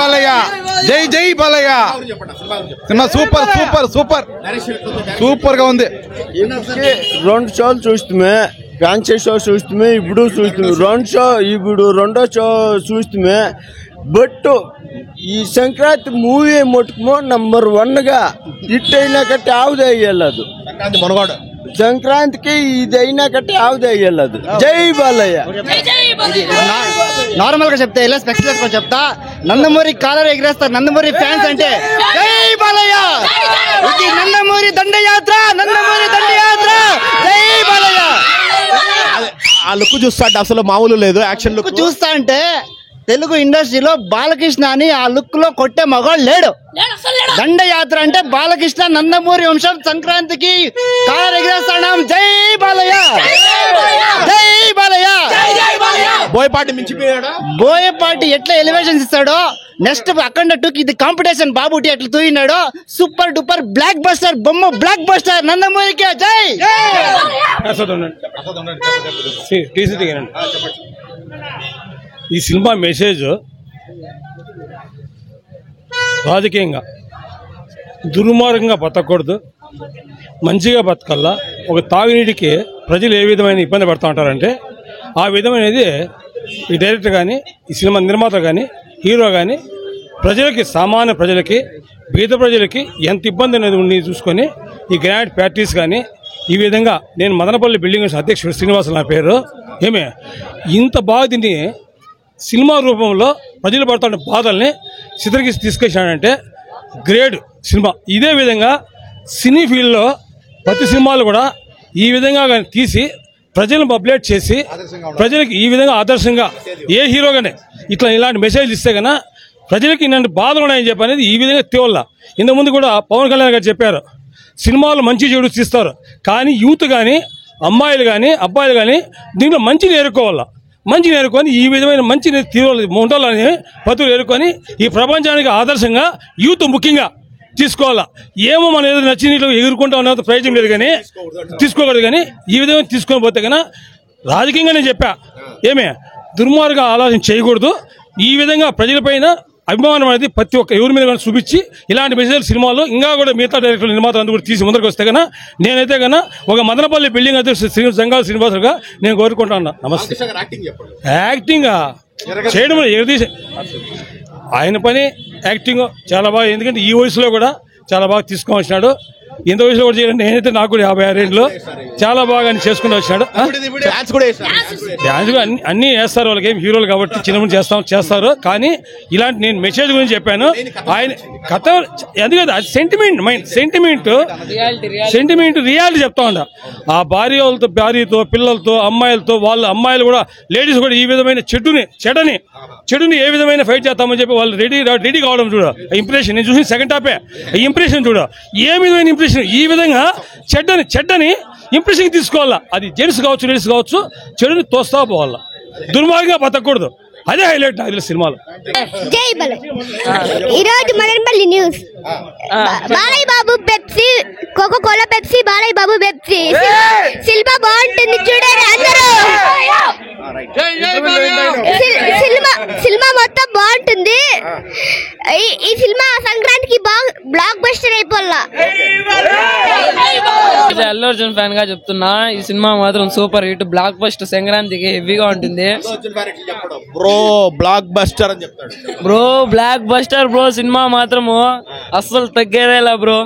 బాలయ్య, జై జై Balayya. Cinema super super super super గా ఉంది. 2 షోలు చూస్తే ఫ్యాన్సీ షో చూస్తే ఇప్పుడు చూస్తుంది 2 షో ఇప్పుడు 2వ షో చూస్తే బట్ ఈ సంక్రాంతి మూవీ మటుకు నంబర్ 1 గా హిట్ అయినా కట్టి ఆవుదే అయ్యేలేదు. సంక్రాంతికి ఇది అయినా కట్టి ఆవుదే అయ్యేలేదు. జై బాలయ్య. నార్మల్ గా చెప్తా ఇలా స్పెషల్ గా చెప్తా, నందమూరి కాలర్ ఎగిరేస్తారు నందమూరి ఫ్యాన్స్ అంటే జై బాలయ్య. ఇది నందమూరి దండయాత్ర, నందమూరి దండయాత్ర, జై బాలయ్య. ఆ లుక్ చూస్తా అంటే అసలు మామూలు లేదు. యాక్షన్ లుక్ చూస్తా అంటే తెలుగు ఇండస్ట్రీలో బాలకృష్ణ అని ఆ లుక్ లో కొట్టే మగాడు లేడు. దండయాత్ర అంటే బాలకృష్ణ, నందమూరి వంశం సంక్రాంతికి కాలర్ ఎగిరేస్తాం. జై బాలయ్య, జై బాలయ్య. బోయపాటి మించిపోయాడా? బోయపాటి ఎట్లా ఎలివేషన్స్ ఇస్తాడో, నెక్స్ట్ అఖండ 2కి ఇది కాంపిటీషన్ బాబుటి ఎట్లా తూయినాడో, సూపర్ డూపర్ బ్లాక్ బస్టర్ బొమ్మ, బ్లాక్ బస్టర్ నందమూరికి జై. ఈ సినిమా మెసేజ్ రాజకీయంగా దుర్మార్గంగా బతకూడదు, మంచిగా బతకల్లా. ఒక తాగునీటికి ప్రజలు ఏ విధమైన ఇబ్బంది పడుతూ ఉంటారంటే ఆ విధమైనది ఈ డైరెక్టర్ కానీ, ఈ సినిమా నిర్మాత కానీ, హీరో కానీ ప్రజలకి, సామాన్య ప్రజలకి, బీద ప్రజలకి ఎంత ఇబ్బంది అనేది ఉండి చూసుకొని ఈ గ్రాండ్ ప్యాక్టరీస్ కానీ ఈ విధంగా, నేను మదనపల్లి బిల్డింగ్ అధ్యక్షుడు శ్రీనివాసులు నా పేరు, ఏమే ఇంత బాగా దీన్ని సినిమా రూపంలో ప్రజలు పడుతున్న బాధల్ని చిత్రీకరించి తీసుకొచ్చాడంటే గ్రేట్ సినిమా. ఇదే విధంగా సినీ ఫీల్డ్లో ప్రతి సినిమాలు కూడా ఈ విధంగా తీసి ప్రజలను అప్డేట్ చేసి ప్రజలకు ఈ విధంగా ఆదర్శంగా ఏ హీరోగానే ఇలాంటి మెసేజ్ ఇస్తే కన్నా ప్రజలకి ఇలాంటి బాధలు ఉన్నాయని చెప్పి అనేది ఈ విధంగా తేవల్ల. ఇంతకుముందు కూడా పవన్ కళ్యాణ్ గారు చెప్పారు, సినిమాలు మంచి చెడు తీస్తారు కానీ యూత్ కానీ, అమ్మాయిలు కానీ, అబ్బాయిలు కానీ దీంట్లో మంచి నేర్చుకోవాలా. మంచి నేర్కొని ఈ విధమైన మంచి ఉండాలని పతులు ఏరుకొని ఈ ప్రపంచానికి ఆదర్శంగా యూత్ ముఖ్యంగా తీసుకోవాలా. ఏమో మనం ఏదో నచ్చిన ఎగురుకుంటా ఉన్నంత ప్రయోజనం లేదు కానీ తీసుకోకూడదు. కానీ ఈ విధంగా తీసుకొని పోతే కన్నా రాజకీయంగా నేను చెప్పా, ఏమే దుర్మార్గంగా ఆలోచన చేయకూడదు. ఈ విధంగా ప్రజలపైన అభిమానం అనేది ప్రతి ఒక్క ఎవరి మీద కానీ చూపించి ఇలాంటి మెసేజ్ సినిమాలు ఇంకా కూడా మిగతా డైరెక్టర్ నిర్మాతలు అందరూ కూడా తీసి ముందరికి వస్తే కన్నా నేనైతే కన్నా ఒక మదనపల్లి బిల్డింగ్ అధ్యక్షుడు జంగాల శ్రీనివాసులుగా నేను కోరుకుంటున్నా. నమస్తే. యాక్టింగ్ చేయడం ఎగదీసి ఆయన పని యాక్టింగ్ చాలా బాగా, ఎందుకంటే ఈ వయసులో కూడా చాలా బాగా తీసుకొని వచ్చినాడు. ఇంత వయసులో కూడా చేయాలంటే నేనైతే నాకు కూడా 56 ఏళ్ళు చాలా బాగా చేసుకుని వచ్చినాడు. డాన్స్ అన్ని వేస్తారు, వాళ్ళకి ఏం హీరోలు కాబట్టి చిన్నప్పుడు చేస్తారు. కానీ ఇలాంటి నేను మెసేజ్ గురించి చెప్పాను. ఆయన కథ ఎందుకంటే అది సెంటిమెంట్ రియాలిటీ చెప్తా ఉండ. ఆ భార్యతో పిల్లలతో అమ్మాయిలతో వాళ్ళ అమ్మాయిలు కూడా లేడీస్ కూడా ఈ విధమైన చెడుని ఏ విధమైన ఫైట్ చేస్తామని చెప్పి వాళ్ళు రెడీ కావడం చూడ. ఇంప్రెషన్ నేను చూసిన సెకండ్ హాఫే ఇంప్రెషన్ చూడ. ఏ విధమైన ఇంప్రెషన్, ఈ విధంగా చెడ్డని ఇంప్రెషన్ తీసుకోవాలా. అది జెంట్స్ కావచ్చు, లేడీస్ కావచ్చు, చెడుని తోస్తా పోవాలా, దుర్మార్గంగా బతకూడదు. అదే హైలైట్ నాకు సినిమాలో. జై బాలయ్య. ఈరోజు Madanapalle news. Balayya Babu Pepsi, Coca Cola Pepsi, Balayya Babu Pepsi. Cinema బాగుంటుంది చూడండి అందరూ. సినిమా మొత్తం బాగుంటుంది. ఈ సినిమా సంక్రాంతికి బ్లాక్ బస్టర్ అయిపోల్లా. అల్లు అర్జున్ ఫ్యాన్ గా చెప్తున్నా, ఈ సినిమా మాత్రం సూపర్ హిట్, బ్లాక్ బస్టర్, సంక్రాంతికి హెవీగా ఉంటుంది. బ్రో బ్లాక్ బస్టర్ అని చెప్తాడు. Bro block buster bro, cinema మాత్రము అస్సలు తగ్గేదేలా బ్రో.